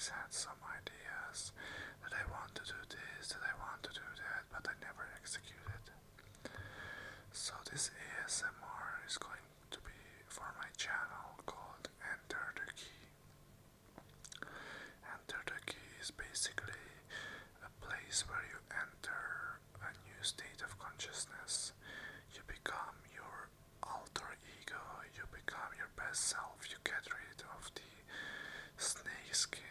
always had some ideas that I want to do this, that I want to do that, but I never executed. So this ASMR is going to be for my channel called Enter the Key. Enter the Key is basically a place where you enter a new state of consciousness. You become your alter ego, you become your best self, you get rid of the snake skin.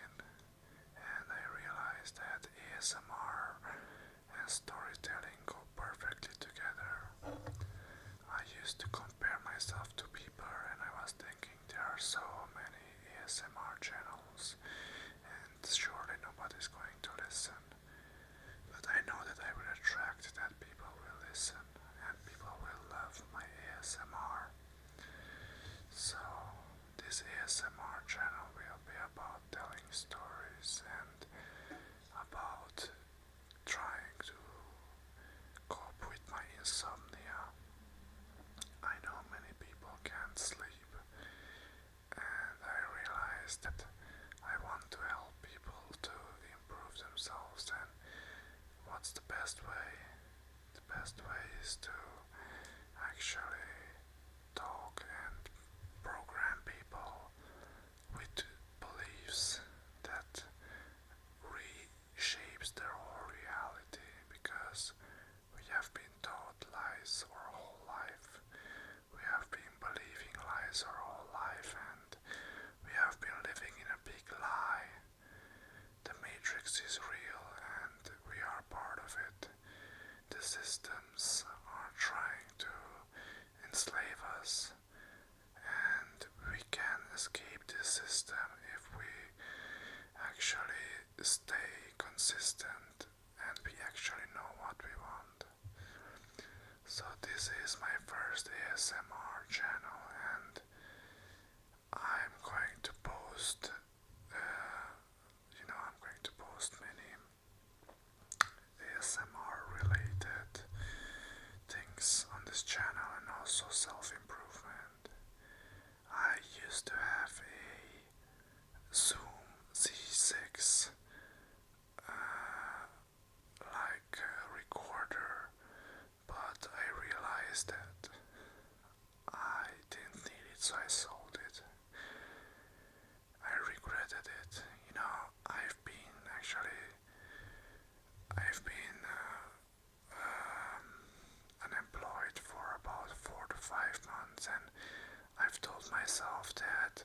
And I realized that ASMR and storytelling go perfectly together. I used to compare myself to people, and I was thinking there are so many ASMR channels, and surely nobody's going to listen. But I know that I will attract that people will listen, and people will love my ASMR. So, this ASMR channel will be about telling stories and about trying to cope with my insomnia. I know many people can't sleep, and I realized that I want to help people to improve themselves. And what's the best way? The best way is to actually talk and program people with beliefs that reshapes their whole reality, because we have been taught lies our whole life. We have been believing lies our whole life, and we have been living in a big lie. The Matrix is real and we are part of it. The systems are trying to enslave us, and we can escape this system if we actually stay consistent and we actually know what we want. So this is my first ASMR channel, and I'm going to post I'm going to post many ASMR related things on this channel, and also self-improvement. I used to have a Zoom Z6 recorder, but I realized that I didn't need it, so I sold it. I regretted it. I've been unemployed for about 4 to 5 months, and I've told myself that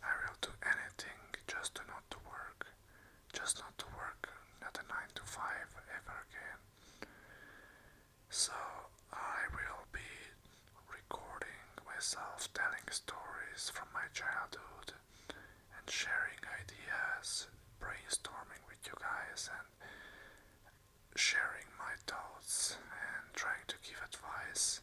I will do anything just not to work, not a 9 to 5 ever again. So I will be recording myself telling stories from my childhood and sharing ideas, brainstorming with you guys, and sharing my thoughts and trying to give advice.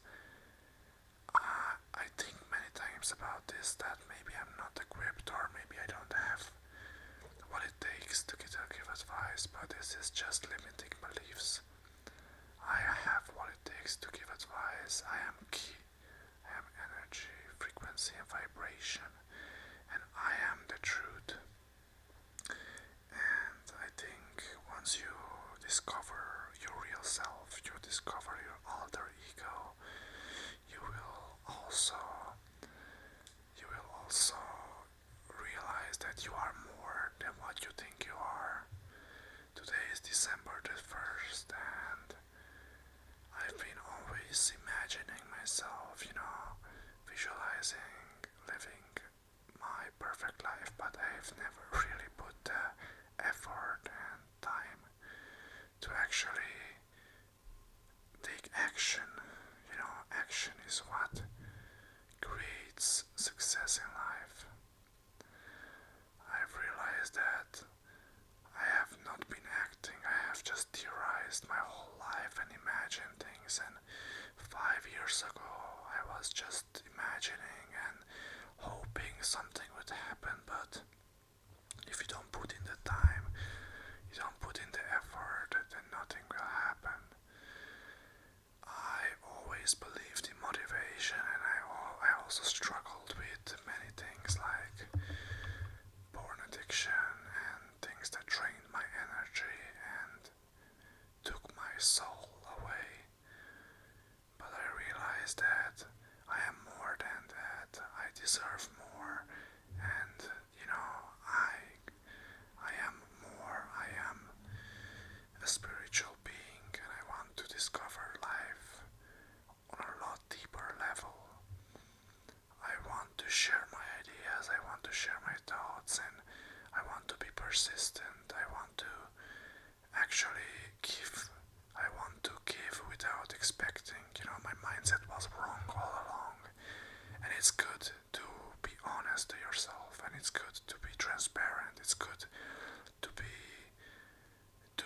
I think many times about this that maybe I'm not equipped, or maybe I don't have what it takes to give advice, but this is just limiting beliefs. I have what it takes to give advice. I am key. I am energy, frequency, and vibration, and I am the truth. And I think once you discover your real self, you discover your alter ego, you will also realize that you are more than what you think you are. Today is December the 1st, and I've been always imagining myself, visualizing living my perfect life, but I've never really put the effort and time to actually take action. Action is what creates success in life. I've realized that I have not been acting, I have just theorized my whole life and imagined things, and 5 years ago I was just imagining and hoping something would happen, but if you don't put in the time, you don't put in the effort, then nothing will happen. I always believed in motivation, and I also struggled with many things like porn addiction and It's good to be transparent. It's good to be to.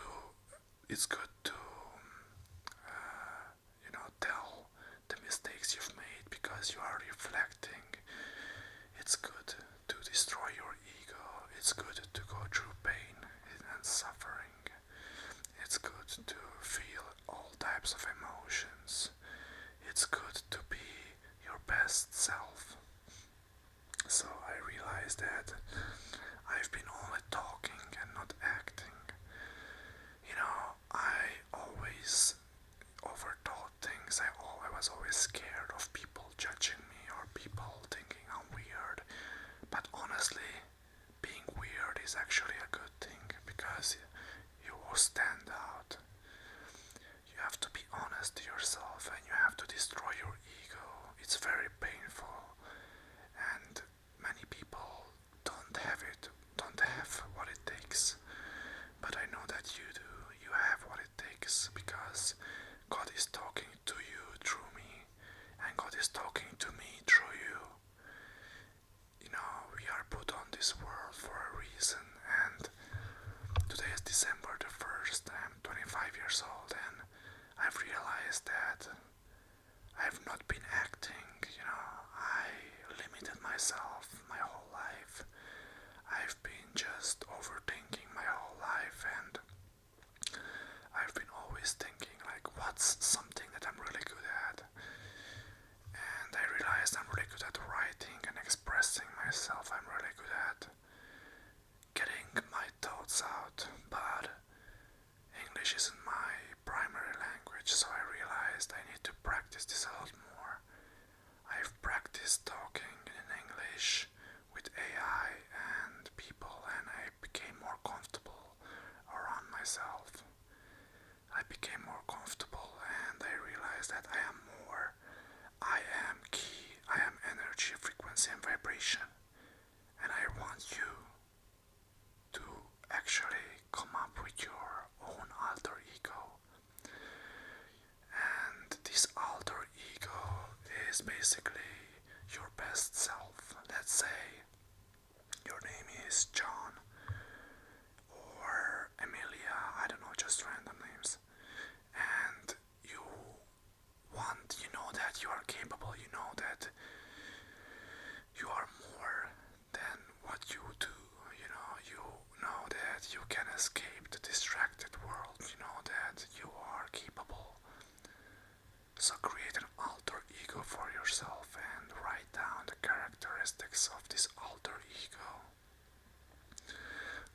It's good to tell the mistakes you've made because you are reflecting. It's good to destroy your ego. It's good to go through pain and suffering. It's good to feel all types of emotions. It's good to be your best self. So I realized that I've been only talking and not acting. I always overthought things. I was always scared of people judging me or people thinking I'm weird. But honestly, being weird is actually a good thing because you will stand out. You have to be honest to yourself and you have to destroy your ego. It's very painful, and many people don't have what it takes. But I know that you do. You have what it takes because God is talking to you through me, and God is talking to me through you. We are put on this world for a reason, and today is December the 1st. I'm 25 years old, and I've realized that I've not been acting. I limited myself my whole life. I've been just overthinking my whole life, and I've been always thinking like, what's something that I'm really good at? And I realized I'm really good at writing and expressing myself. I'm really good at getting my thoughts out, but English isn't my primary language, so I realized I need to practice this a lot more. I've practiced talking in English with AI and people, and I became more comfortable around myself. I became more comfortable, and I realized that I am more. I am key, I am energy, frequency, and vibration, and I want you to actually come up with your own alter ego. And this alter ego is basically your best self. Let's say your name is John or Emilia, I don't know, just random names. And you know that you are capable, you know that you are more than what you do. You know that you can escape the distracted world. You know that you are capable. So create an alter ego for yourself and write down the characteristics of this alter ego.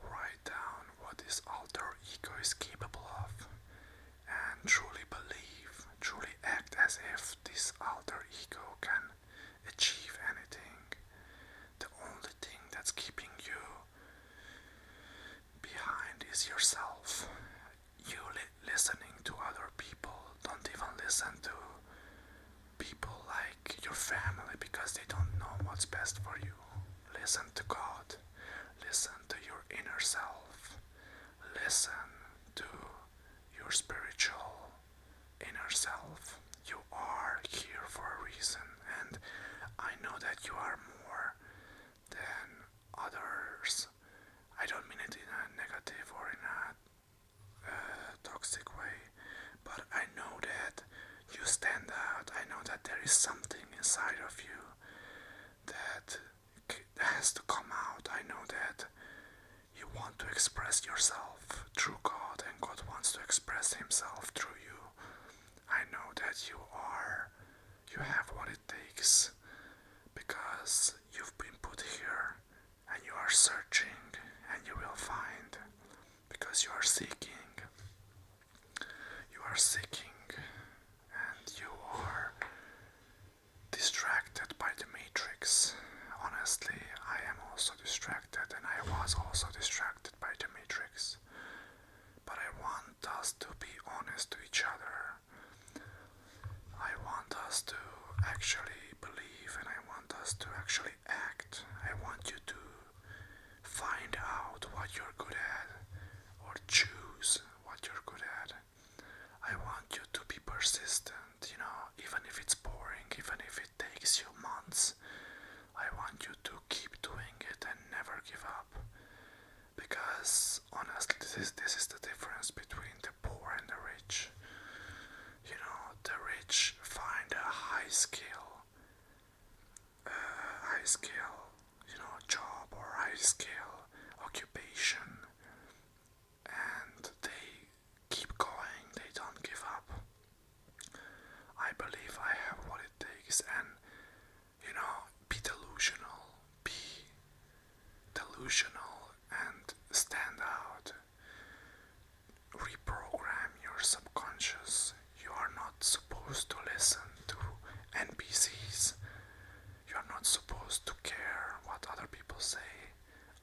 Write down what this alter ego is capable of and truly believe, truly act as if this alter ego can achieve anything. The only thing that's keeping you behind is yourself. You listening to other people. Don't even listen to people like your family because they don't know what's best for you. Listen to God. Listen to your inner self. Listen to your spiritual inner self. You are here for a reason, and I know that you are more than others. I don't mean it in a negative or in a toxic way, but I know that you stand out. I know that there is something inside of you that has to come out. I know that you want to express yourself through God, and God wants to express Himself through you. I know that you have what it takes because you've been put here and you are searching and you will find because you are seeking. You are seeking and you are distracted by the matrix. Honestly, I am also distracted and I was also distracted by the matrix. But I want us to be honest to each other. I want us to actually believe and I want us to actually act. I want you to find out what you're good at or choose what you're good at. I want you to be persistent, even if it's boring, even if it takes you months. I want you to keep doing it and This is the difference between the poor and the rich. You know, the rich find a high skill, job or high skill occupation, and they keep going. They don't give up. I believe I have what it takes, and be delusional, and stand out. Reprogram your subconscious. You are not supposed to listen to NPCs. You are not supposed to care what other people say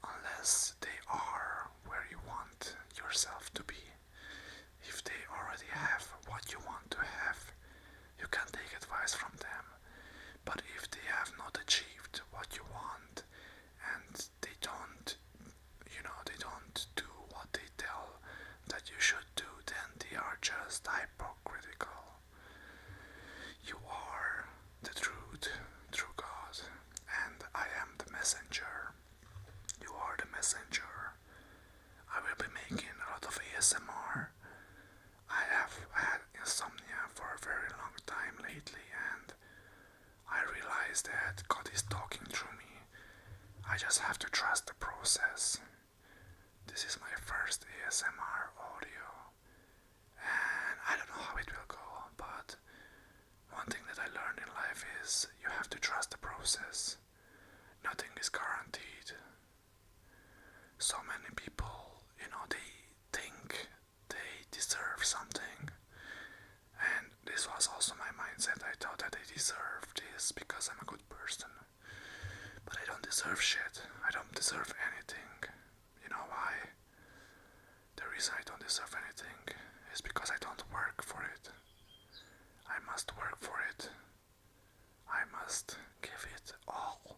unless they are where you want yourself to be. If they already have what you want to have, you can take advice from them. But if they have not achieved what you want and they don't do what they tell that you should do, then they are just hypocritical. You are the truth through God, and I am the messenger. You are the messenger. I will be making a lot of ASMR. I have had insomnia for a very long time lately, and I realize that God is talking through me. I just have to trust the process. This is my first ASMR audio, and I don't know how it will go, but one thing that I learned in life is you have to trust the process. Nothing is guaranteed. So many people, they think they deserve something. And this was also my mindset. I thought that I deserved this because I'm a good person. But I don't deserve shit. I don't deserve anything. You know why? The reason I don't deserve anything is because I don't work for it. I must work for it. I must give it all.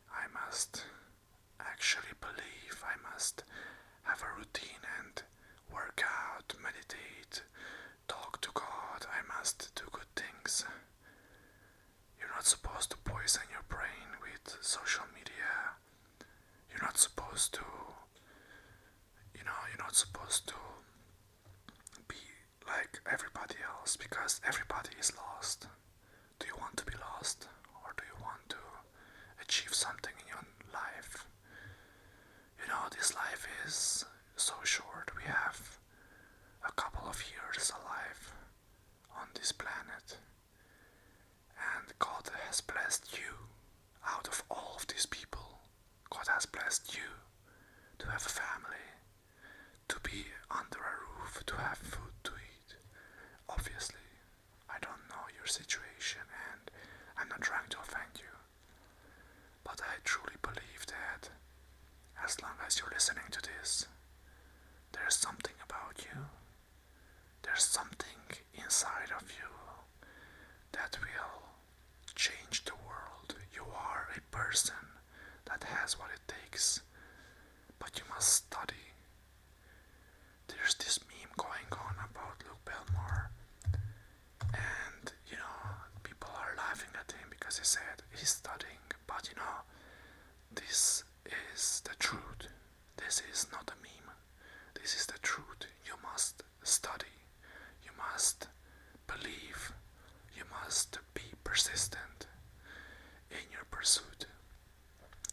I must actually believe. I must have a routine and work out, meditate, talk to God. I must do good things. You're not supposed to poison your brain with social media. You're not supposed to, you're not supposed to be like everybody else because everybody is lost. Do you want to be lost, or do you want to achieve something in your life? This life is so short. We have a couple of years alive on this planet, and God has blessed you. Out of all of these people, God has blessed you to have a family, to be under a roof, to have food to eat. Obviously, I don't know your situation, and I'm not trying to offend you, but I truly believe that as long as you're listening to this, there's something about you, there's something inside of you that will change the world. You are a person that has what it takes, but you must study. There's this meme going on about Luke Belmore, and people are laughing at him because he said he's studying, but this is the truth. This is not a meme. This is the truth. You must study. You must believe. You must be persistent in your pursuit.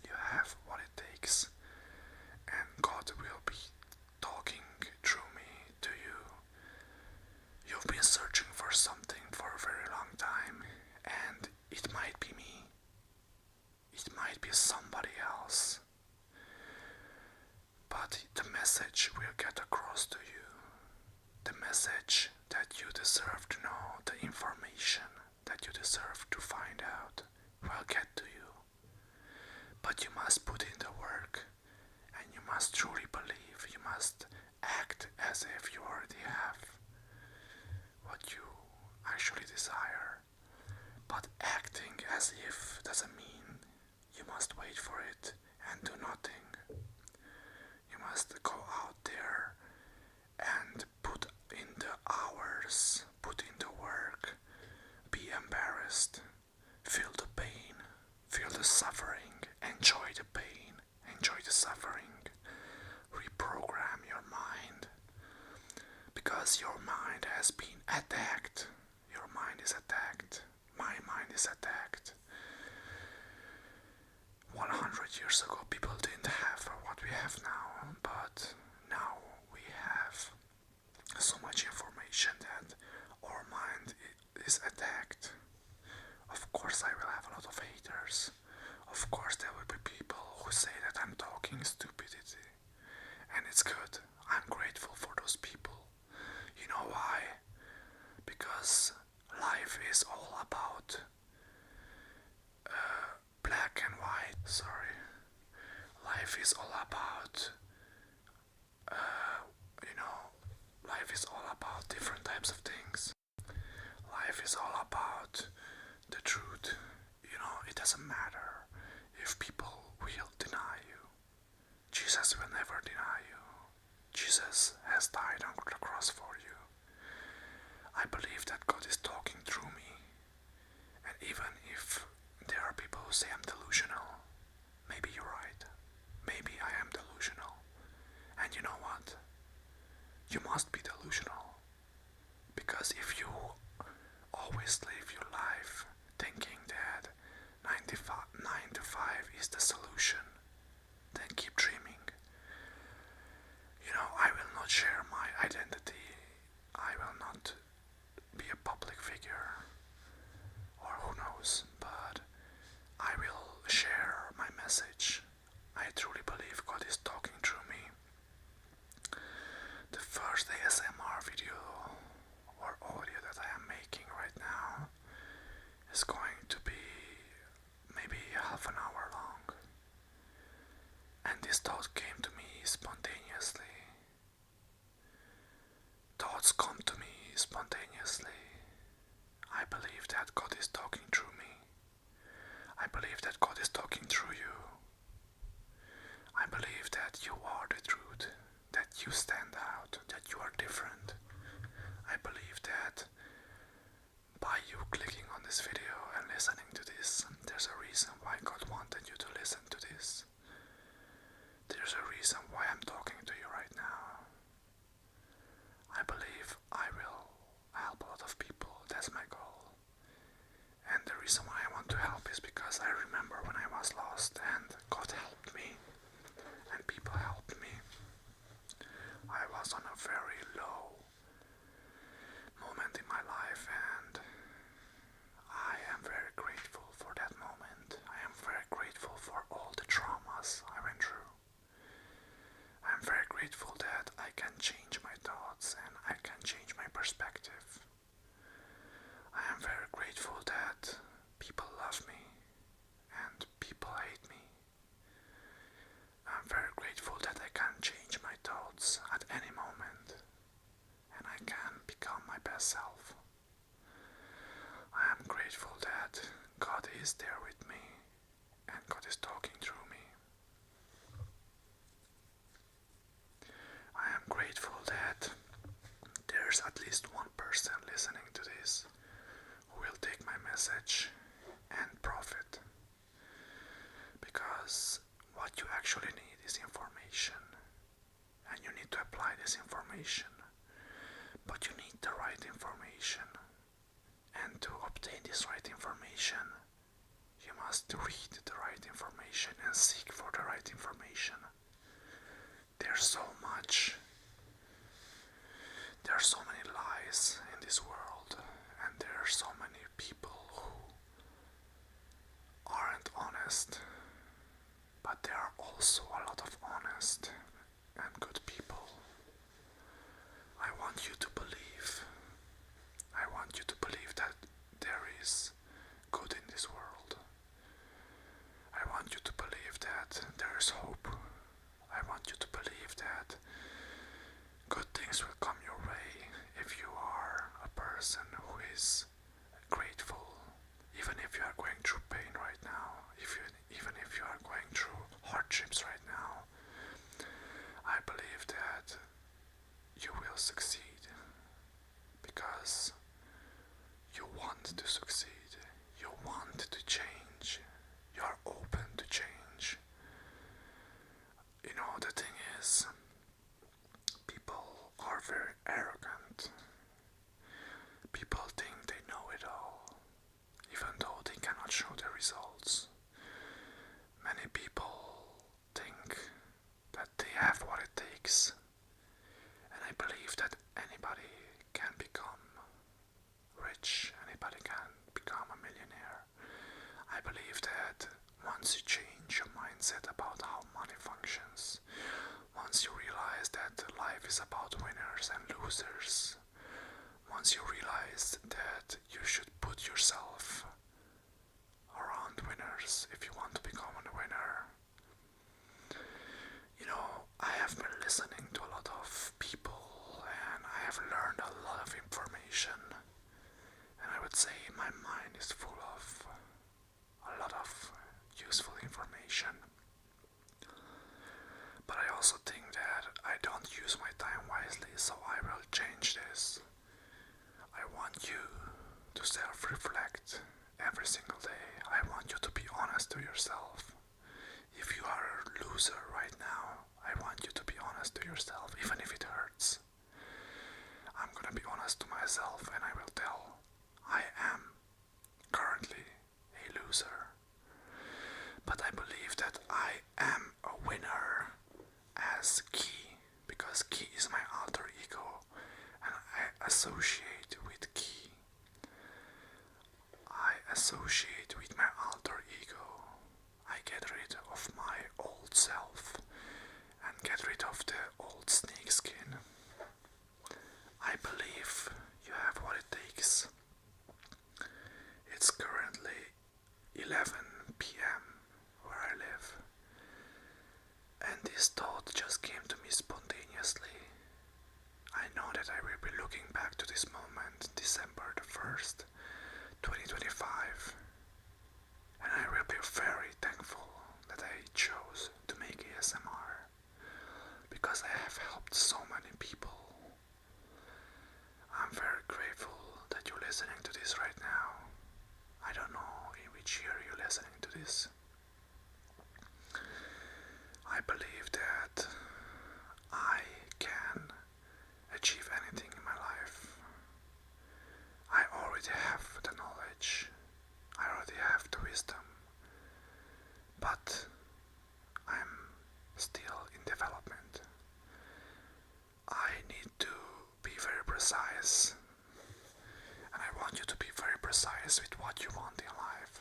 You have what it takes, and God will be talking through me to you. You've been searching for something for a very long time, and it might be me. It might be somebody else. But the message will get across to you. The message that you deserve to know, the information that you deserve to find out, will get to you. But you must put in the work, and you must truly believe. You must act as if you already have what you actually desire. But acting as if doesn't mean you must wait for it and do nothing. You must go out there and put in the hours, put in the work, be embarrassed, feel the pain, feel the suffering, enjoy the pain, enjoy the suffering, reprogram attacked. Your mind is attacked. My mind is attacked. 100 years ago, people didn't have what we have now, but now we have so much information that our mind is attacked. Of course, I will have a lot of haters. Of course, there will be people who say that I'm talking stupidity, and it's good. I'm grateful for those people. You know why? Because life is all about black and white. Sorry. Life is all about, life is all about different types of things. Life is all about the truth. It doesn't matter if people will deny you. Jesus will never deny you. Jesus has died on the cross for you. I believe that God is talking through me. And even if there are people who say I'm delusional, maybe you're right. Maybe I am delusional. And you know what? You must be delusional. Because if you always live your life thinking that 9 to 5 is the solution, then keep dreaming. I will not share my identity. I will not be a public figure, or who knows, but I will share my message. I truly believe God is talking through me. The first ASMR video or audio that I am making right now is going to be maybe half an hour long. And this thought came to me spontaneously. Thoughts come to me spontaneously. I believe that God is talking through me. I believe that God is talking through you. I believe that you are the truth, that you stand out, that you are different. I believe that by you clicking on this video and listening to this, there's a reason why God wanted you to listen to this. There's a reason why I'm talking to you right now. I believe I will help a lot of people. That's my goal. And the reason why I want to help is because I remember when I was lost and God helped me and people helped me. I was on a very low moment in my life and I am very grateful for that moment. I am very grateful for all the traumas I went through. I am very grateful that I can change my thoughts and I can change my perspective. I am very grateful that people love me and people hate me. I'm very grateful that I can change my thoughts at any moment and I can become my best self. I am grateful that God is there with me and God is talking through me. I am grateful that there's at least one person listening to this who will take my message and profit. Because what you actually need is information. And you need to apply this information. But you need the right information. And to obtain this right information, you must read the right information and seek for the right information. There's so much. There are so many lies in this world, and there are so many people who aren't honest. But there are also a lot of honest and good people. I want you to believe. I want you to believe that there is good in this world. I want you to believe that there is hope. I want you to believe that good things will come your way if you are a person who is grateful, even if you are going through pain right now, even if you are going through hardships right now. I believe that you will succeed because you want to succeed, you want to change, you are open to change. The thing is, people are very arrogant. once you change your mindset about how money functions, once you realize that life is about winners and losers, once you realize that you should put yourself around winners if you want to become a winner. You know, I have been listening to a lot of people and I have learned a lot of information, and I would say my mind is full of a lot of useful information. But I also think that I don't use my time wisely, so I will change this. I want you to self-reflect every single day. I want you to be honest to yourself. If you are a loser right now, I want you to be honest to yourself, even if it hurts. I'm gonna be honest to myself and I will tell, I am currently a loser. But I believe that I am a winner as Key, because Key is my alter ego and I associate with Key. I associate with my alter ego. I get rid of my old self and get rid of the old snake skin. I believe you have what it takes. It's currently 11 p.m. where I live, and this thought just came to me spontaneously. I know that I will be looking back to this moment, December the 1st, 2025, and I will be very thankful that I chose to make ASMR, because I have helped so many people. I'm very grateful that you're listening to this right now. I don't know in which year you're listening to this. I believe that I can achieve anything in my life. I already have the knowledge. I already have the wisdom. But I'm still in development. I need to be very precise. And I want you to be very precise with what you want in life.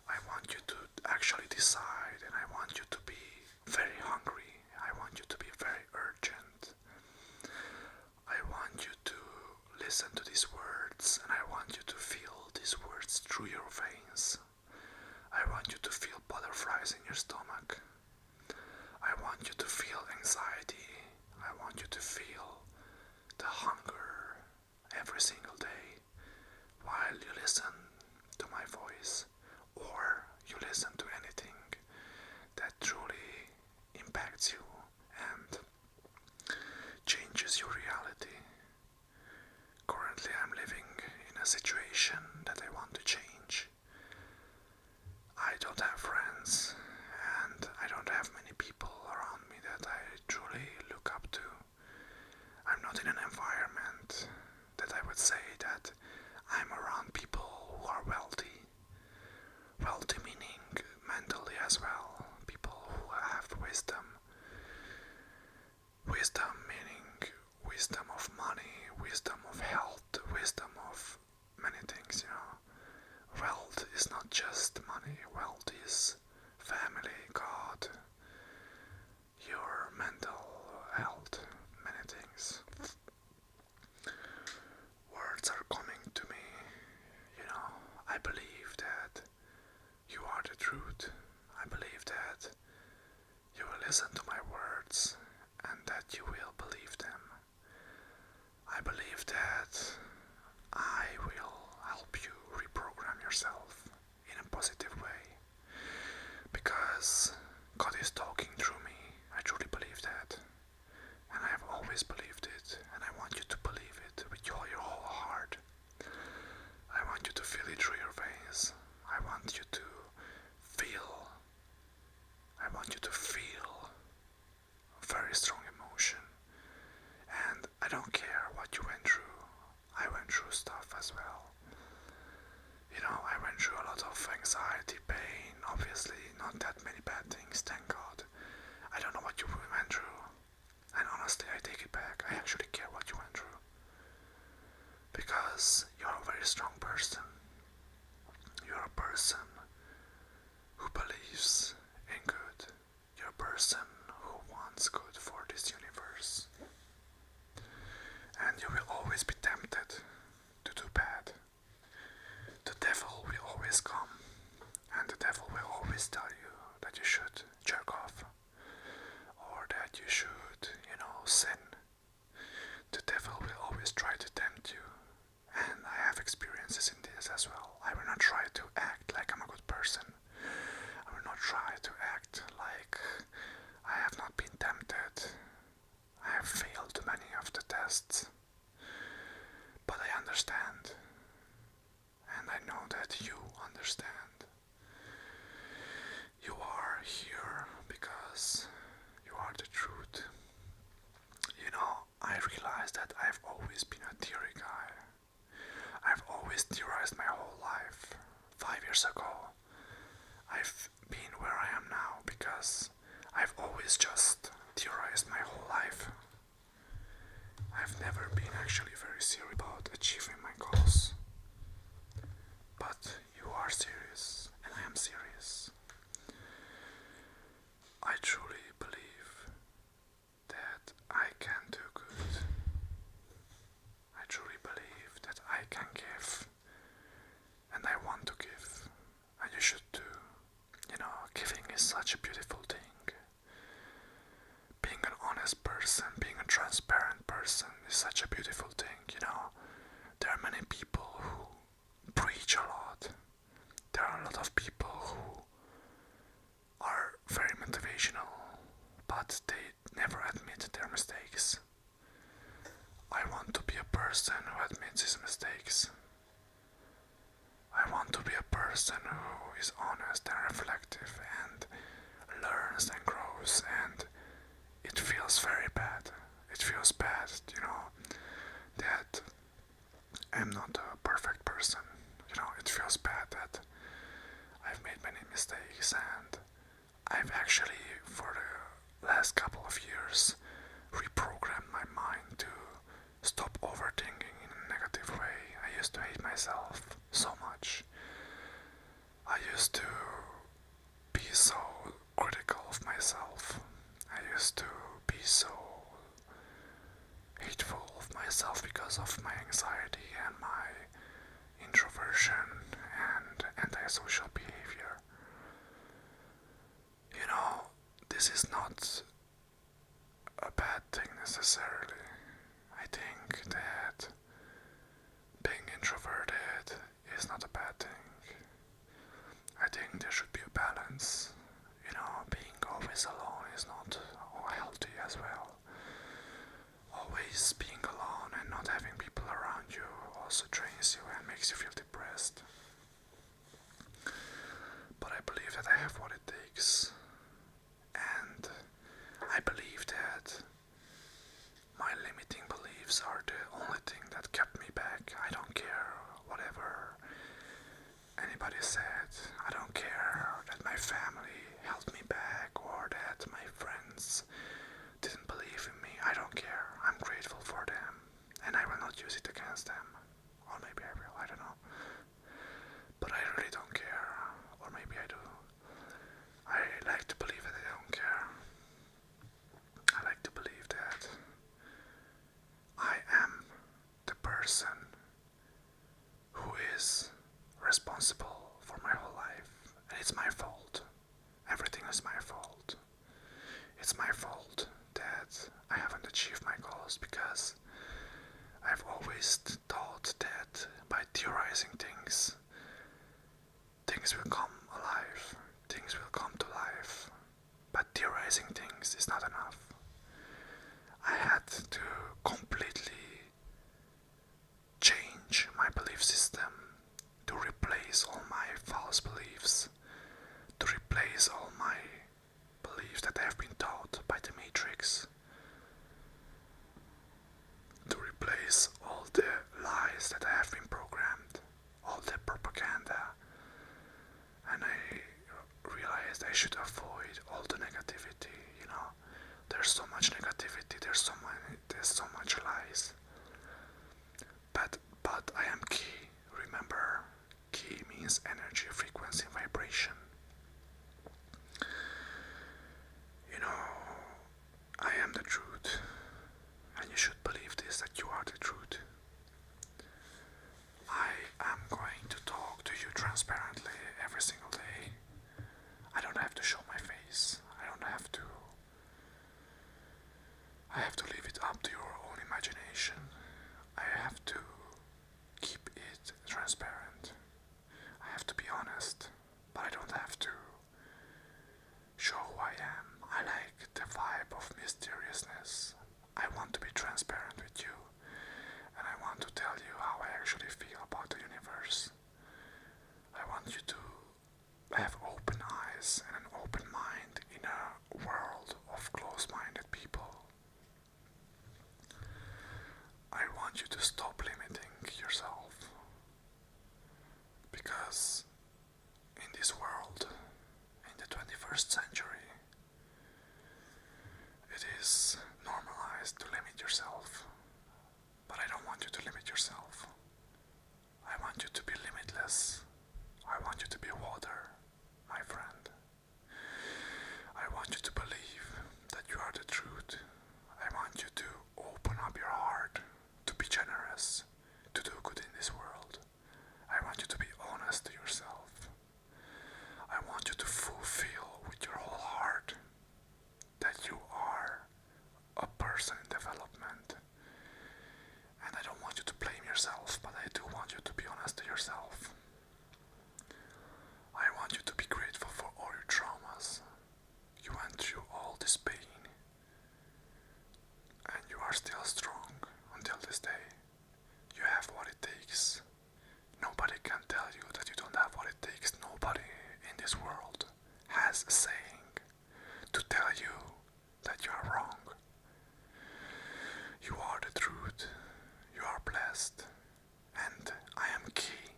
I want you to actually decide, and I want you to be very hungry. I want you to be very urgent. I want you to listen to these words, and I want you to feel these words through your veins. I want you to feel butterflies in your stomach. I want you to feel anxiety. I want you to feel the hunger every single day while you listen to my voice, or you listen to anything that truly impacts you and changes your reality. Currently, I'm living in a situation that I want to change. I don't have friends and I don't have many people around me that I truly look up to. I'm not in an environment that I would say that I'm around people who are wealthy. Wealthy meaning mentally as well. People who have wisdom. Wisdom meaning wisdom of money, wisdom of health, wisdom of many things, you know. Wealth is not just money. Wealth is family, God, your mental health, many things. Words are coming to me, you know. I believe that you are the truth. I believe that you will listen to my words and that you will believe them. I believe that I will help you reprogram yourself in a positive way, because God is talking through me. I truly believe that, and I have always believed it, and I want you to believe it with your whole heart. I want you to feel it through your veins. I want you to feel. I want you to feel very strong emotion. And I don't care what you went through. I went through stuff as well. You know, I went through a lot of anxiety, pain, obviously not that many bad things, thank God. I don't know what you went through. And honestly, I take it back. I actually care what you went through. Because you're a very strong person. You're a person who believes in good. You're a person who wants good for this universe. And you will always be tempted to do bad. The devil will always come, and the devil will always tell you that you should jerk off, or that you should, sin. The devil will always try to tempt you, and I have experiences in this as well. I will not try to act like I'm a good person. I will not try to act like I have not been tempted. I have failed many of the tests. But I understand. And I know that you understand. You are here because you are the truth. I realized that I've always been a theory guy. I've always theorized my whole life. 5 years ago, I've been where I am now because I've always just theorized my whole life. I've never been actually very serious about achieving my goals. But you are serious, and I am serious. I truly believe that I can do good. I truly believe that I can give, and I want to give, and you should too. Giving is such a beautiful thing. Being an honest person, being a transparent person is such a beautiful thing. There are many people who preach a lot. There are a lot of people who are very motivational, but they never admit their mistakes. I want to be a person who admits his mistakes. I want to be a person who is honest and reflective and learns and grows, and it feels very bad. It feels bad, that I'm not a perfect person. It feels bad that I've made many mistakes, and I've actually, for the last couple of years, reprogrammed my mind to stop overthinking in a negative way. I used to hate myself so much. I used to be so critical of myself. I used to be so hateful of myself because of my anxiety and my introversion and antisocial behavior. This is not a bad thing necessarily. I think that being introverted is not a bad thing. I think there should be a balance. Being always alone is not healthy as well. Always being alone and not having people around you also drains you and makes you feel depressed. But I believe that I have what it takes. And I believe that my limiting beliefs are the only thing that kept me back. I don't care whatever anybody said. I don't care that my family held me back or that my friends didn't believe in me. I don't care. I'm grateful for them, and I will not use it against them. Or maybe I will, I don't know. But I really don't care. Or maybe I do. I like to believe that I don't care. I like to believe that I am the person who is responsible for my whole life. And it's my fault. Everything is my fault. It's my fault that I haven't achieved my goals because I've always thought that by theorizing things, things will come alive, things will come to life. But theorizing things is not enough. I had to completely change my belief system to replace all my false beliefs, to replace all my beliefs that I have been taught by the Matrix, to replace all the lies that I have been programmed, all the propaganda, and I realized I should avoid all the negativity. There's so much negativity, there's so much lies. But I am key. Remember, key means energy, frequency, vibration. transparently every single day. I don't have to show my face. I have to leave it up to your own imagination. I have to keep it transparent. I have to be honest, but I don't have to show who I am. I like the vibe of mysteriousness. I want to be transparent with you, and I want to tell you how I actually feel about the universe. I want you to have open eyes and an open mind in a world of close-minded people. I want you to stop limiting yourself, because in this world, in the 21st century, it is normalized to limit yourself. But I don't want you to limit yourself. I want you to be limitless. I want you to be water, my friend. I want you to believe that you are the truth. I want you to open up your heart, to be generous, to do good in this world. I want you to be honest to yourself. I want you to fulfill with your whole heart that you are a person in development. And I don't want you to blame yourself, but I do want you to be honest to yourself. I want you to be grateful for all your traumas. You went through all this pain, and you are still strong until this day. You have what it takes. Nobody can tell you that you don't have what it takes. Nobody in this world has a saying to tell you that you are wrong. You are the truth. You are blessed. And I am key.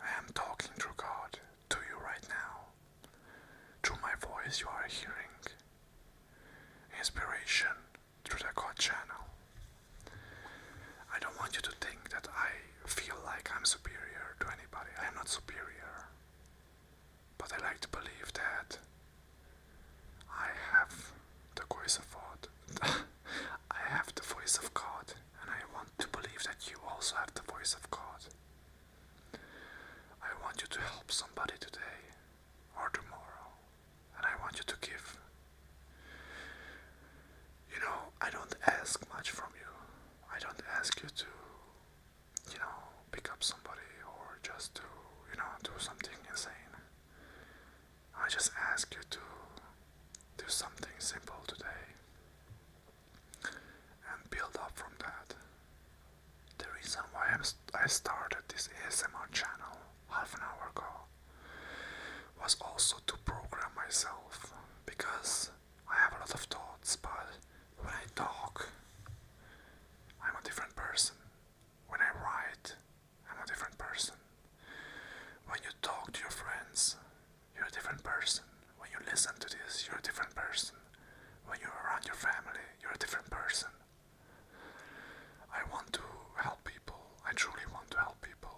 I am talking through God to you right now. Through my voice you are hearing inspiration through the God channel. I don't want you to think that I feel like I'm superior to anybody. I am not superior. But I like to believe that I have the voice of God. I have the voice of God, and I want to believe that you also have the voice of God. I want you to help somebody today or tomorrow, and I want you to give. You know, I don't ask much from you. I don't ask you to, pick up somebody or just to, do something insane. I just ask you to do something simple today and build up from that. The reason why I started this ASMR channel half an hour ago was also to program myself, because I have a lot of thoughts, but when I talk, I'm a different person. When I write, I'm a different person. When you talk to your friends, you're a different person. When you listen to this, you're a different person. When you're around your family, you're a different person. I want to help people. I truly want to help people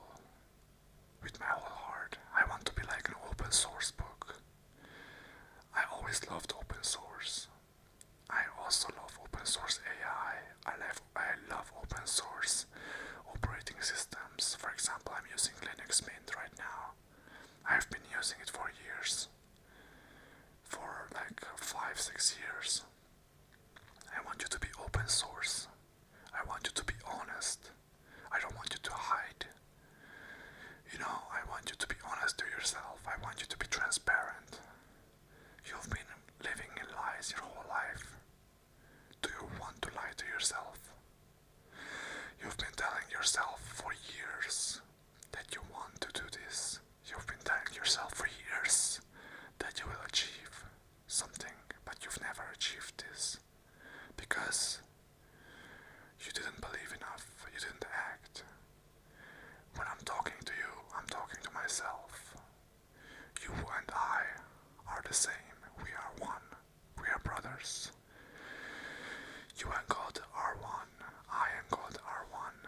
with my whole heart. I want to be like an open source book. I always loved open source. I also love open source AI. I love open source operating systems. For example, I'm using Linux Mint right now. I've been using it for years. For like 5-6 years. I want you to be open source. I want you to be honest. I don't want you to hide. I want you to be honest to yourself. I want you to be transparent. You've been living in lies your whole life. Do you want to lie to yourself? You've been telling yourself for years that you want to do this. You've been telling yourself for years that you will achieve something, but you've never achieved this because you didn't believe enough, you didn't act. When I'm talking to you, I'm talking to myself. You and I are the same. We are one. We are brothers. You and God are one. I and God are one.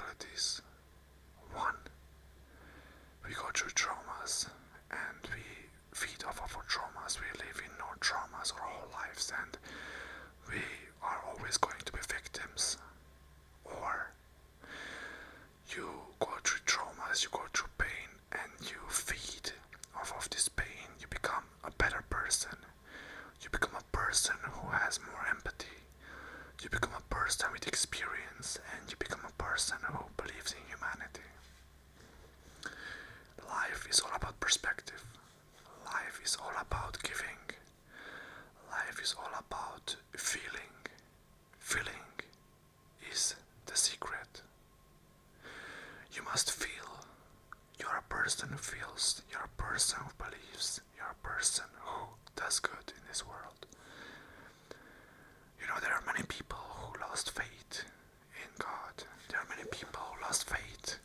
possibilities. One, we go through traumas and we feed off of our traumas. We live in our traumas our whole lives and we are always going to be victims. Or you go through traumas, you go through pain, and you feed off of this pain. You become a better person. You become a person who has more empathy. You become a person with experience, and you become a person who believes in humanity. Life is all about perspective. Life is all about giving. Life is all about feeling. Feeling is the secret. You must feel. You're a person who feels. You're a person who believes. You're a person who does good in this world. You know, there are many people who lost faith in God. There are many people who lost faith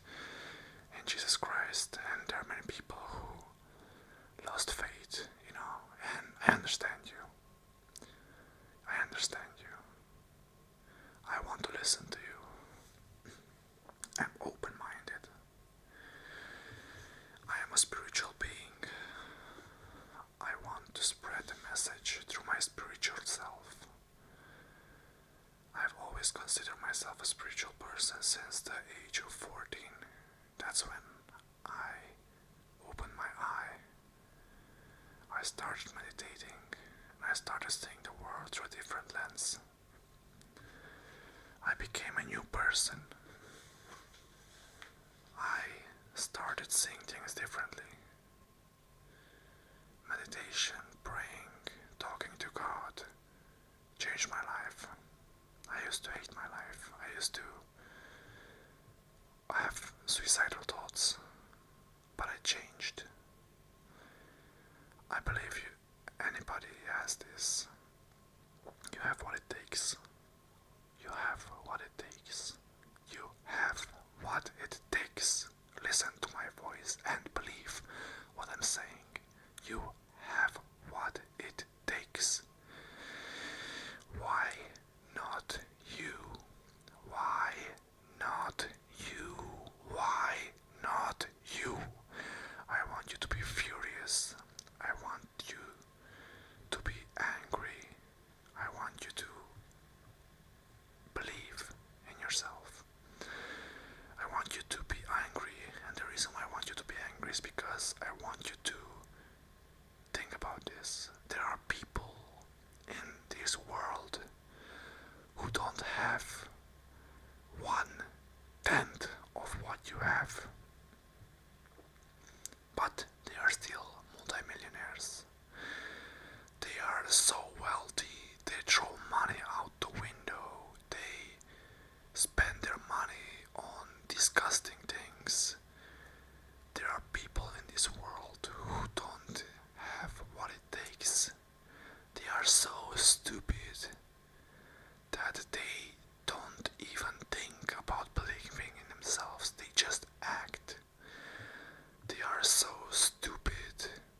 in Jesus Christ. And there are many people who lost faith, you know. And I understand you. I understand you. I want to listen to you. I'm open-minded. I am a spiritual being. I want to spread the message through my spiritual self. I've always considered myself a spiritual person since the age of 14. That's when I opened my eye. I started meditating and I started seeing the world through a different lens. I became a new person. I started seeing things differently. Meditation, praying, talking to God changed my life. I used to hate my life. I used to have suicidal thoughts, but I changed. I believe anybody has this. You have what it takes. You have what it takes. You have what it takes. Listen to my voice and believe what I'm saying. You have what it takes. Why not you? Why not you? Why not you? I want you to be furious. I want you to be angry. I want you to believe in yourself. I want you to be angry, and the reason why I want you to be angry is because I want you to think about this. There are people in this world who don't have 1/10 of what you have, but they are still multimillionaires. They are so wealthy, they throw money out the window, they spend their money on disgusting things. There are people in this world who don't have what it takes. They are so stupid that they don't even think about believing in themselves. They just act. They are so stupid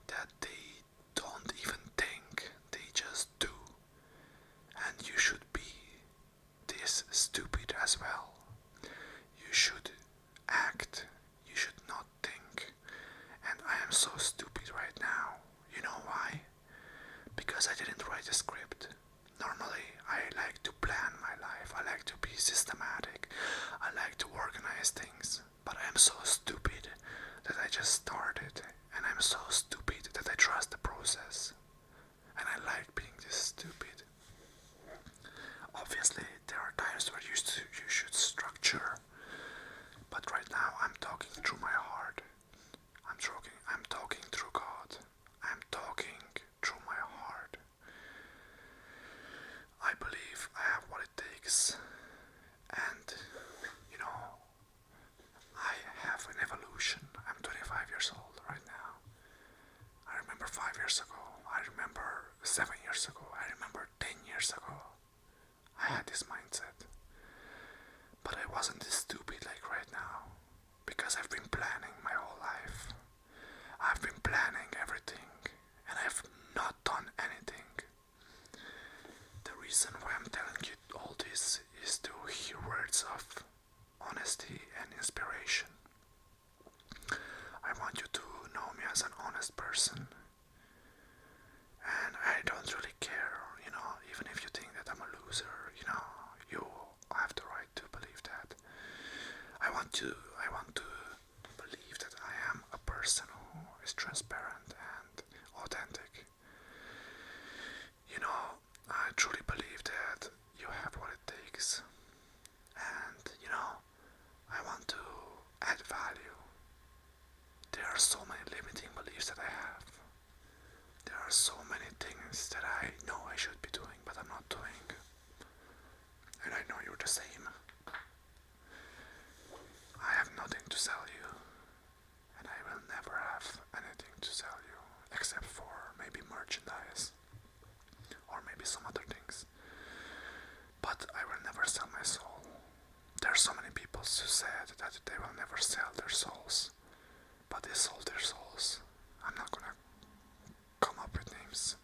that they don't even think. They just inspiration. I want you to know me as an honest person, and I don't really care, even if you think that I'm a loser, you have the right to believe that. I want to believe that I am a person who is transparent and authentic. I truly believe that you have what it takes, and I want to add value. There are so many limiting beliefs that I have. There are so many things that I know I should be doing, but I'm not doing. And I know you're the same. I have nothing to sell you, and I will never have anything to sell you, except for maybe merchandise, or maybe some other things. But I will never sell my soul. There are so many people who said that they will never sell their souls, but they sold their souls. I'm not gonna come up with names.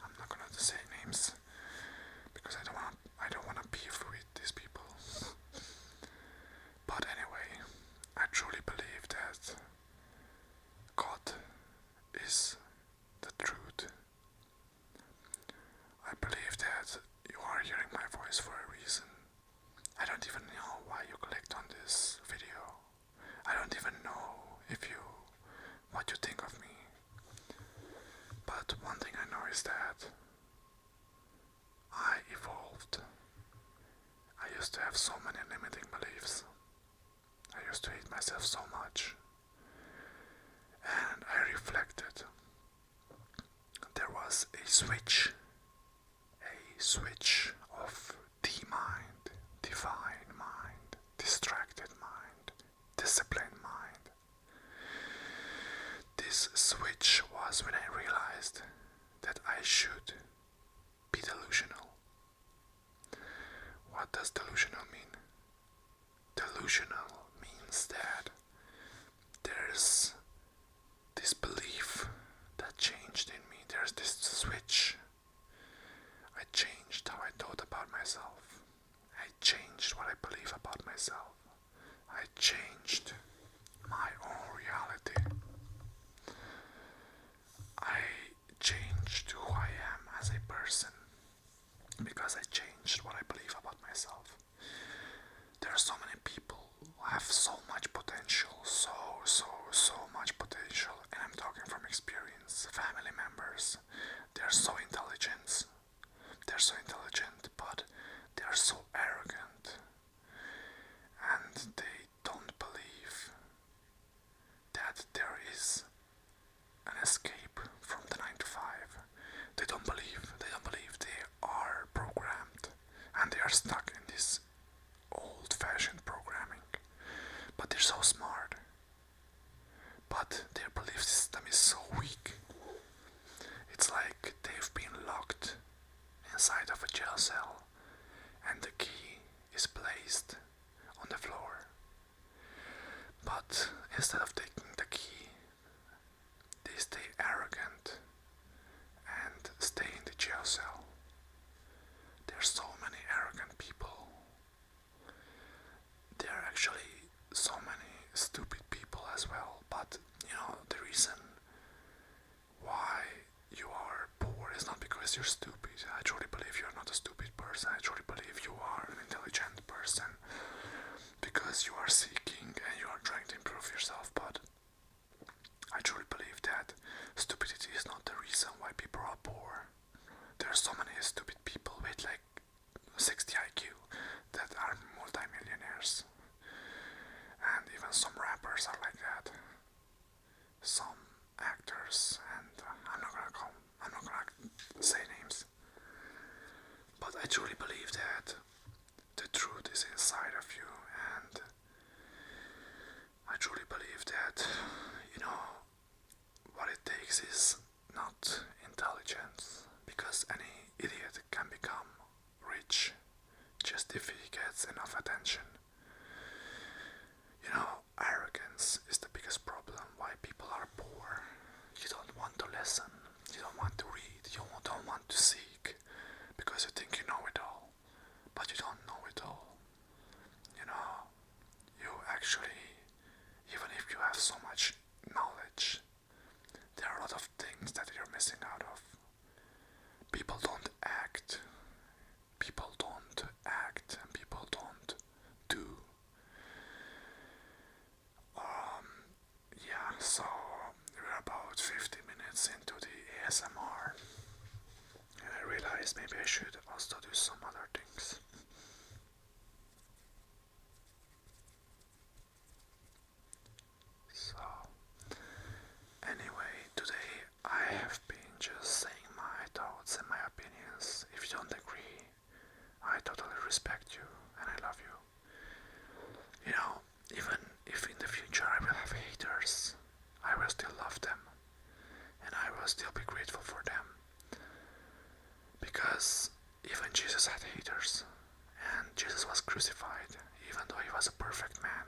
I'm not gonna say names because I don't wanna beef with these people. But anyway, I truly believe that God is the truth. I believe that you are hearing my voice for a reason. I don't even know why you clicked on this video. I don't even know what you think of me. But one thing I know is that I evolved. I used to have so many limiting beliefs. I used to hate myself so much. And I reflected. There was a switch of D-mind, divine mind, distracted mind, disciplined mind. This switch was when I realized that I should be delusional. What does delusional mean? Delusional means that there's this belief that changed in me. There's this switch. I changed how I thought about myself. I changed what I believe about myself. I changed my own reality. I changed who I am as a person because I changed what I believe about myself. There are so many people who have so much potential, so much potential, and I'm talking from experience. Family members, they're so intelligent, but they're so arrogant, and they don't believe that there is an escape from the 9 to 5. They don't believe they are programmed, and they are stuck in this old-fashioned programming. But they're so smart. But their belief system is so weak. It's like they've been locked inside of a jail cell, and the key is placed on the floor. But instead of taking the key, they stay arrogant and stay in the jail cell. There's so many arrogant people. There are actually so many stupid people as well, but the reason why you are poor is not because you're stupid. I truly believe you're not a stupid person. I truly believe you are an intelligent person because you are seeking and you are trying to improve yourself. But I truly believe that stupidity is not the reason why people are poor. There are so many stupid people with like 60 IQ that are multimillionaires, and even some rappers are like that. Some actors, and I'm not gonna say names, but I truly believe that the truth is inside of you, and I truly believe that what it takes is not intelligence, because any idiot can become rich just if he gets enough attention. Arrogance is the biggest problem why people are poor. You don't want to listen, you don't want to read, you don't want to seek, because you think you know it all, but you don't know it all. have so much knowledge. There are a lot of things that you're missing out of. People don't act. People don't act and people don't do. Yeah, so we're about 50 minutes into the ASMR. And I realized maybe I should also do some other things. So, anyway, today I have been just saying my thoughts and my opinions. If you don't agree, I totally respect you and I love you. You know, even if in the future I will have haters, I will still love them and I will still be grateful for them. Because even Jesus had haters and Jesus was crucified even though he was a perfect man.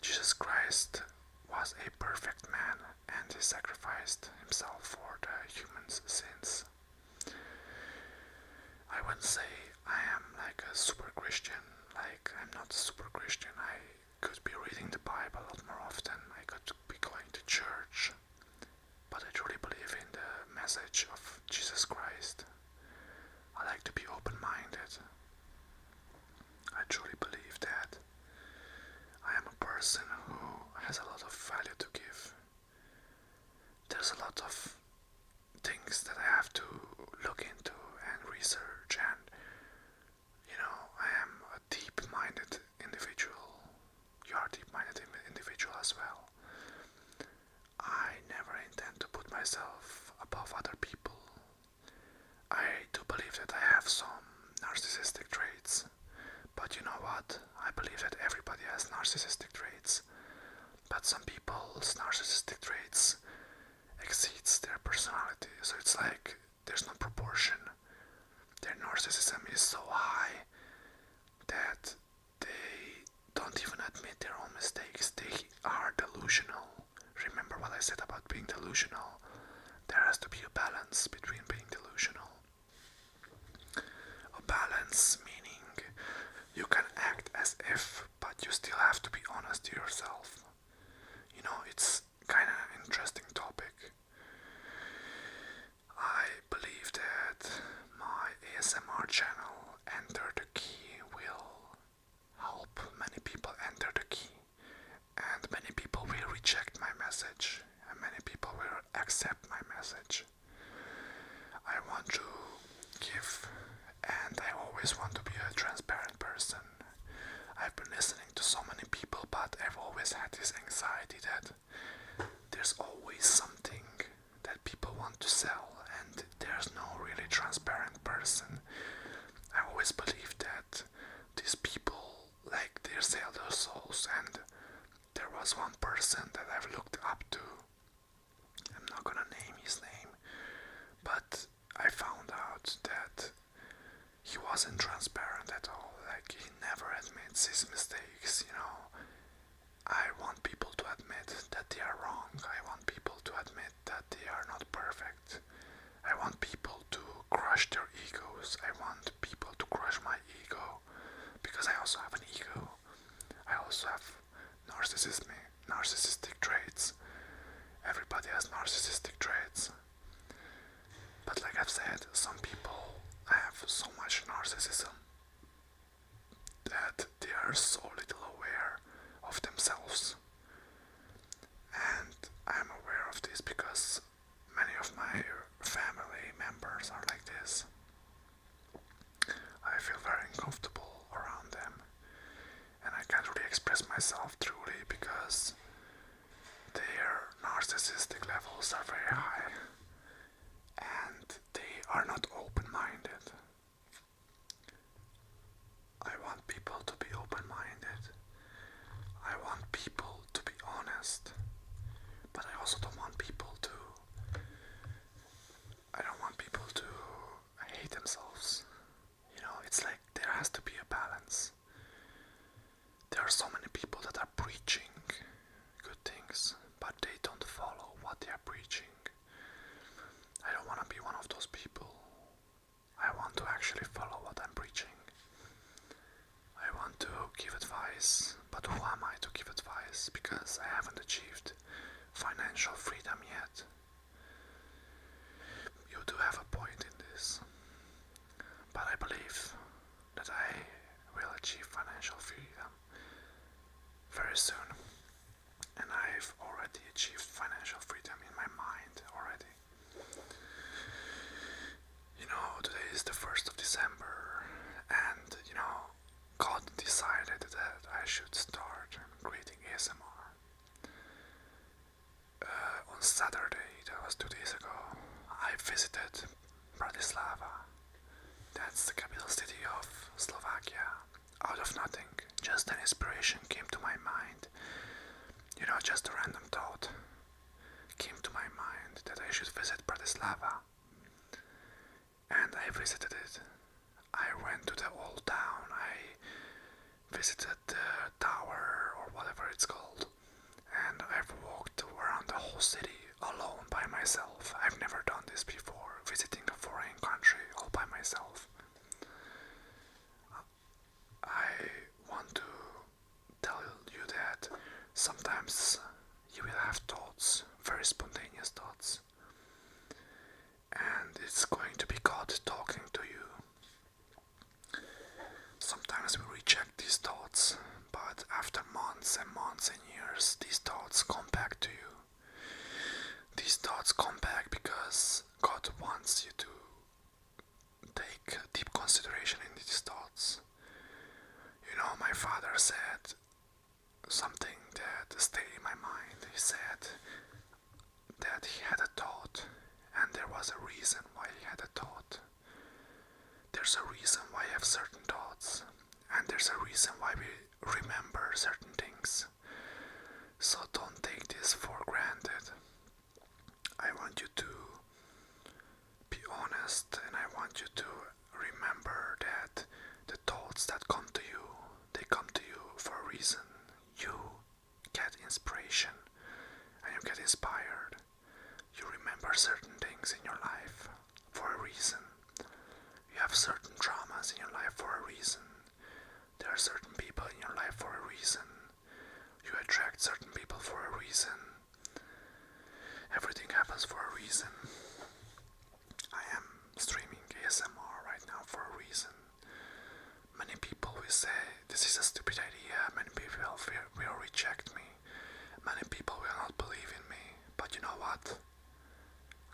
Jesus Christ was a perfect man and he sacrificed himself for the human's sins. I wouldn't say I am like a super Christian, like I'm not a super Christian. I could be reading the Bible a lot more often, I could be going to church, but I truly believe in the message of Jesus Christ. I like to be open-minded. I truly believe that I am a person who has a lot of value to give. There's a lot of things that I have to look into and research, and I am a deep-minded individual. You are a deep-minded individual as well. I never intend to put myself above other people. I do believe that I have some narcissistic traits, but you know what? I believe that everybody has narcissistic traits, but some people's narcissistic traits exceeds their personality, so it's like there's no proportion. Their narcissism is so high that they don't even admit their own mistakes. They are delusional. Remember what I said about being delusional? There has to be a balance between being delusional. A balance meaning you can act as if, but you still have to be honest to yourself. It's kind of an interesting topic. I believe that my ASMR channel, Enter the Key, will help many people enter the key, and many people will reject my message, and many people will accept my message. I want to give, and I always want to be a transparent person. I've been listening to so many people, but I've always had this anxiety that there's always something that people want to sell, and there's no really transparent person. I always believed that these people, like, they sell their souls, and there was one person that I've looked up to. I'm not gonna name his name, but I found out that he wasn't transparent at all. Like, he never admits his mistakes. I want people to admit that they are wrong. I want people to admit that they are not perfect. I want people to crush their egos. I want people to crush my ego, because I also have an ego. I also have narcissistic traits. Everybody has narcissistic traits. But like I've said, some people have so much narcissism that they are so little aware of themselves. And I'm aware of this because many of my family members are like this. I feel very uncomfortable around them, and I can't really express myself truly because their narcissistic levels are very high and they are not open-minded. I want people to be open-minded. I want people to be honest, but I also don't want people to hate themselves. It's like there has to be a balance. There are so many people that are preaching good things, but they don't follow what they are preaching. I don't want to be one of those people. I want to actually follow what I'm preaching. I want to give advice, but who am I to give advice? this because I haven't achieved financial freedom yet. You do have a point in this, but I believe that I will achieve financial freedom very soon, and I've already achieved financial freedom in my mind already. Today is the 1st of December, and God decided that I should start creating ASMR. On Saturday, that was 2 days ago, I visited Bratislava. That's the capital city of Slovakia. Out of nothing, just an inspiration came to my mind. Just a random thought came to my mind that I should visit Bratislava. And I visited it. I went to the old town. I visited the tower or whatever it's called. And I've walked around the whole city alone by myself. I've never done this before, visiting a foreign country all by myself. I want to tell you that sometimes you will have thoughts, very spontaneous thoughts, and it's going to be God talking to you. Sometimes we reject these thoughts, but after months and months and years, these thoughts come back to you. These thoughts come back because God wants you to take deep consideration in these thoughts. My father said something that stayed in my mind. He said that he had a thought, and there was a reason why he had a thought. There's a reason why you have certain thoughts, and there's a reason why we remember certain things. So don't take this for granted. I want you to be honest, and I want you to remember that the thoughts that come to you, they come to you for a reason. You get inspiration, and you get inspired. You remember certain things in your life for a reason. You have certain traumas in your life for a reason. There are certain people in your life for a reason. You attract certain people for a reason. Everything happens for a reason. I am streaming ASMR right now for a reason. Many people will say, this is a stupid idea. Many people will reject me. Many people will not believe in me. But you know what?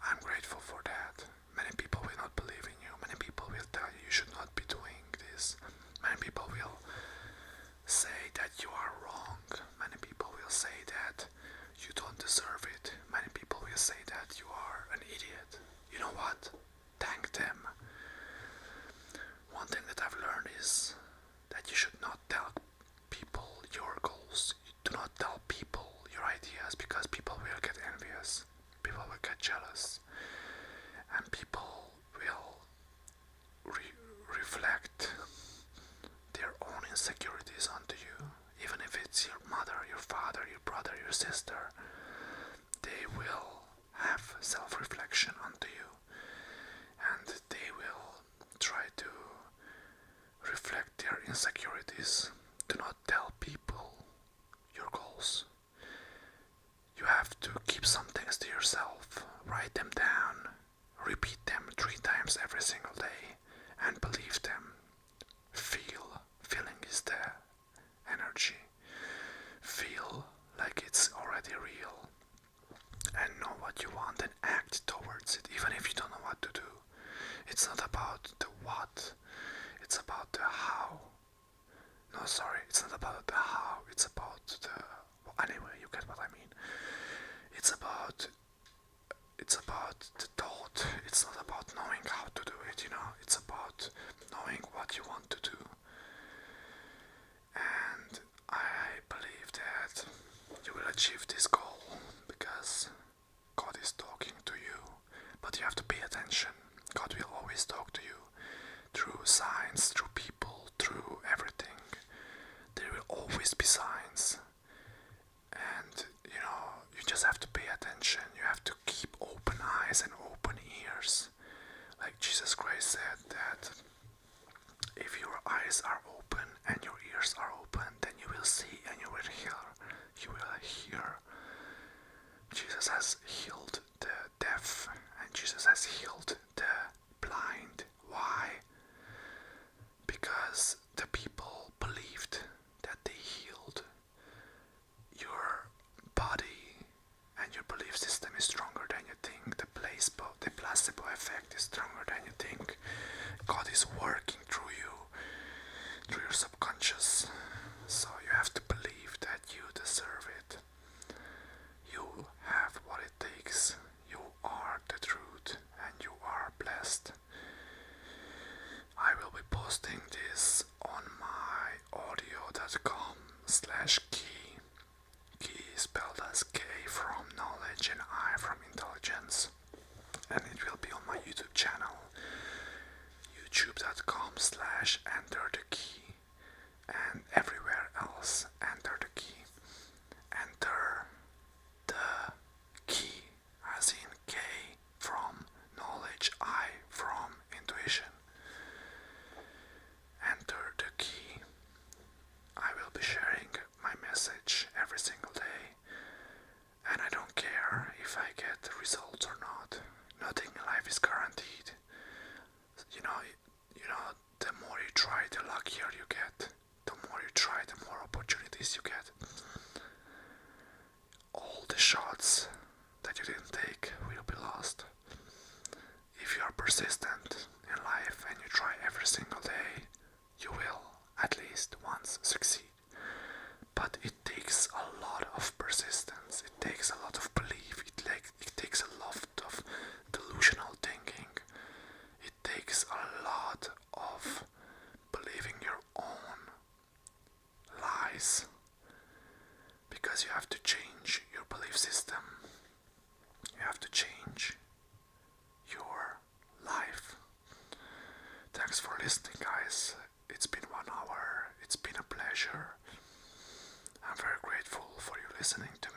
I'm grateful for that. Many people will not believe in you. Many people will tell you should not be doing this. Many people will say that you are wrong. Many people will say that you don't deserve it. Many people will say that you are an idiot. You know what? Thank them. One thing that I've learned is that you should not tell people your goals. You do not tell people your ideas because people will get envious. People will get jealous. And people will reflect their own insecurities onto you. Even if it's your mother, your father, your brother, your sister, they will have self-reflection onto you. And they will try to reflect their insecurities. Do not tell people your goals. You have to keep some things to yourself. Write them down. Repeat them 3 times every single day. And believe them. Feeling is the energy. Feel like it's already real. And know what you want and act towards it, even if you don't know what to do. It's not about the what, it's about the how. No, sorry, it's not about the how, it's about the... Well, anyway, you get what I mean. It's about the thought. It's not about knowing how to do it, It's about knowing what you want to do. And I believe that you will achieve this goal because God is talking to you. But you have to pay attention. God will always talk to you through signs, through people, through everything. There will always be signs. And, you just have to pay attention. You have to keep open eyes and open ears. Like Jesus Christ said that if your eyes are open and your ears are open, then you will see and you will hear. You will enter the key, and everywhere else enter the key. Enter the key, as in K from knowledge, I from intuition. Enter the key. I will be sharing my message every single day, and I don't care if I get results or not. Nothing in life is guaranteed. You know, the more you try, the luckier you get. The more you try, the more opportunities you get. All the shots that you didn't take will be lost. If you are persistent in life and you try every single day, you will at least once succeed. But it takes a lot of persistence, it takes a lot of belief, it takes a lot of delusional thinking, it takes a lot of believing your own lies, because you have to change your belief system, you have to change your life. Thanks for listening, guys. It's been 1 hour. It's been a pleasure. I'm very grateful for you listening to